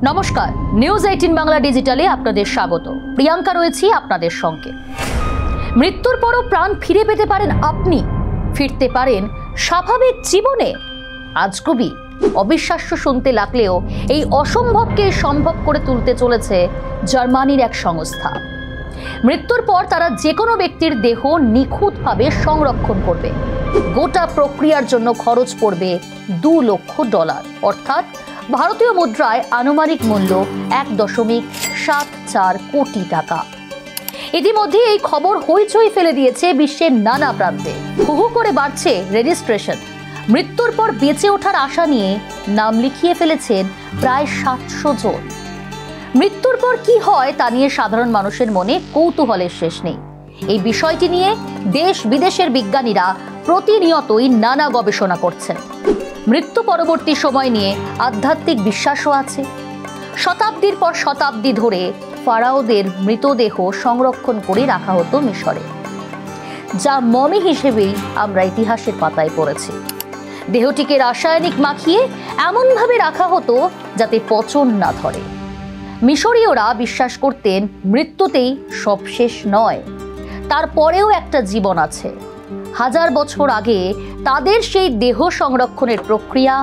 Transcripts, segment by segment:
নমস্কার, নিউজ 18 বাংলা ডিজিটালে আপনাদের স্বাগত। প্রিয়াঙ্কা রয়েছি আপনাদের সঙ্গে। মৃত্যুর পরও প্রাণ ফিরে পেতে পারেন আপনি, ফিরতে পারেন স্বাভাবিক জীবনে। আজগুবি অবিশ্বাস্য শুনতে লাগলেও এই অসম্ভবকে সম্ভব করে তুলতে চলেছে জার্মানির এক সংস্থা। মৃত্যুর পর তারা যে কোনো ব্যক্তির দেহ নিখুঁতভাবে সংরক্ষণ করবে। গোটা প্রক্রিয়ার জন্য খরচ পড়বে $2 লক্ষ, অর্থাৎ ভারতীয় মুদ্রায় আনুমানিক মূল্য 1.74 কোটি টাকা। ইতিমধ্যে এই খবর হইচই ফেলে দিয়েছে বিশ্বের নানা প্রান্তে। হু হু করে বাড়ছে রেজিস্ট্রেশন। মৃত্যুর পর বেঁচে ওঠার আশা নিয়ে নাম লিখিয়ে ফেলেছেন প্রায় 700 জন। মৃত্যুর পর কি হয় তা নিয়ে সাধারণ মানুষের মনে কৌতূহলের শেষ নেই। এই বিষয়টি নিয়ে দেশ বিদেশের বিজ্ঞানীরা প্রতিনিয়তই নানা গবেষণা করছেন। মৃত্যু পরবর্তী সময় নিয়ে আধ্যাত্মিক বিশ্বাসও আছে। শতাব্দীর পর শতাব্দী ধরে ফারাওদের মৃতদেহ সংরক্ষণ করে রাখা হতো মিশরে, যা মমি হিসেবেই আমরা ইতিহাসের পাতায় পড়েছি। দেহটিকে রাসায়নিক মাখিয়ে এমনভাবে রাখা হতো যাতে পচন না ধরে। মিশরীয়রা বিশ্বাস করতেন মৃত্যুতেই সব শেষ নয়, তারপরেও একটা জীবন আছে। 1000 বছর আগে তাদের সেই দেহ সংরক্ষণের প্রক্রিয়া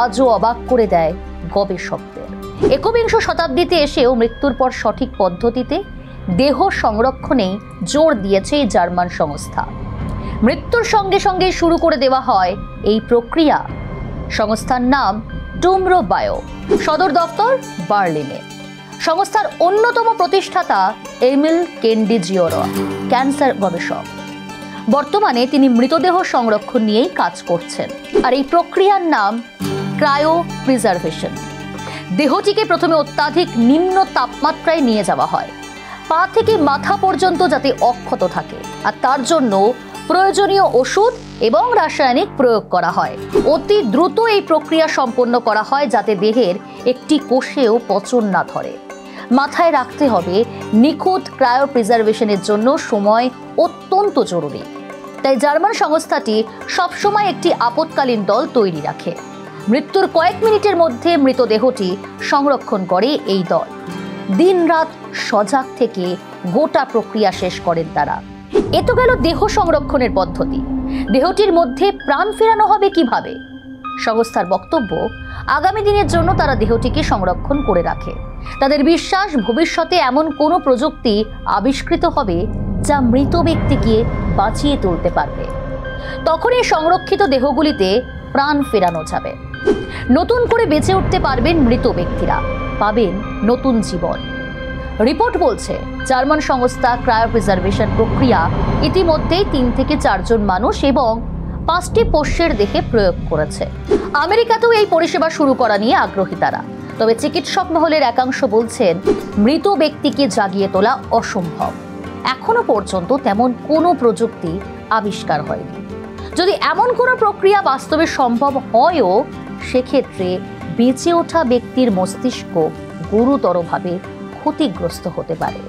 আজও অবাক করে দেয় গবেষকদের। 21 শতাব্দীতে এসেও মৃত্যুর পর সঠিক পদ্ধতিতে দেহ সংরক্ষণেই জোর দিয়েছে এই জার্মান সংস্থা। মৃত্যুর সঙ্গে সঙ্গে শুরু করে দেওয়া হয় এই প্রক্রিয়া। সংস্থার নাম টুমরো বায়ো, সদর দপ্তর বার্লিনে। সংস্থার অন্যতম প্রতিষ্ঠাতা এমিল কেন্ডিজিওরা ক্যান্সার গবেষক। বর্তমানে তিনি মৃতদেহ সংরক্ষণ নিয়েই কাজ করছেন। আর এই প্রক্রিয়ার নাম ক্রায়ো প্রিজার্ভেশন। দেহটিকে প্রথমে অত্যাধিক নিম্ন তাপমাত্রায় নিয়ে যাওয়া হয়, পা থেকে মাথা পর্যন্ত যাতে অক্ষত থাকে, আর তার জন্য প্রয়োজনীয় ওষুধ এবং রাসায়নিক প্রয়োগ করা হয়। অতি দ্রুত এই প্রক্রিয়া সম্পন্ন করা হয় যাতে দেহের একটি কোষেও পচন না ধরে। মাথায় রাখতে হবে, নিখুঁত ক্রায়ো প্রিজার্ভেশনের জন্য সময় অত্যন্ত জরুরি। তাই জার্মান সংস্থাটি সবসময় একটি আপৎকালীন দল তৈরি রাখে। মৃত্যুর কয়েক মিনিটের মধ্যে মৃতদেহটি সংরক্ষণ করে এই দল। দিনরাত সজাগ থেকে গোটা প্রক্রিয়া শেষ করেন তারা। এ তো গেল দেহ সংরক্ষণের পদ্ধতি। দেহটির মধ্যে প্রাণ ফেরানো হবে কিভাবে? সংস্থার বক্তব্য, আগামী দিনের জন্য তারা দেহটিকে সংরক্ষণ করে রাখে। তাদের বিশ্বাস, ভবিষ্যতে এমন কোনো প্রযুক্তি আবিষ্কৃত হবে যা মৃত ব্যক্তিকে বাঁচিয়ে তুলতে পারবে। তখন এই সংরক্ষিত দেহগুলিতে প্রাণ ফেরানো যাবে। নতুন করে বেঁচে উঠতে পারবেন মৃত ব্যক্তিরা, পাবেন নতুন জীবন। রিপোর্ট বলছে জার্মান সংস্থা ক্রায়ো প্রিজার্ভেশন প্রক্রিয়া ইতিমধ্যেই 3 থেকে 4 জন মানুষ এবং 5টি পোষ্যের দেহে প্রয়োগ করেছে। আমেরিকাতেও এই পরিষেবা শুরু করা নিয়ে আগ্রহী তারা। তবে চিকিৎসক মহলের একাংশ বলছেন মৃত ব্যক্তিকে জাগিয়ে তোলা অসম্ভব। এখনো পর্যন্ত তেমন কোনো প্রযুক্তি আবিষ্কার হয়নি। যদি এমন কোনো প্রক্রিয়া বাস্তবে সম্ভব হয়ও, সেক্ষেত্রে বেঁচে ওঠা ব্যক্তির মস্তিষ্ক গুরুতরভাবে ক্ষতিগ্রস্ত হতে পারে।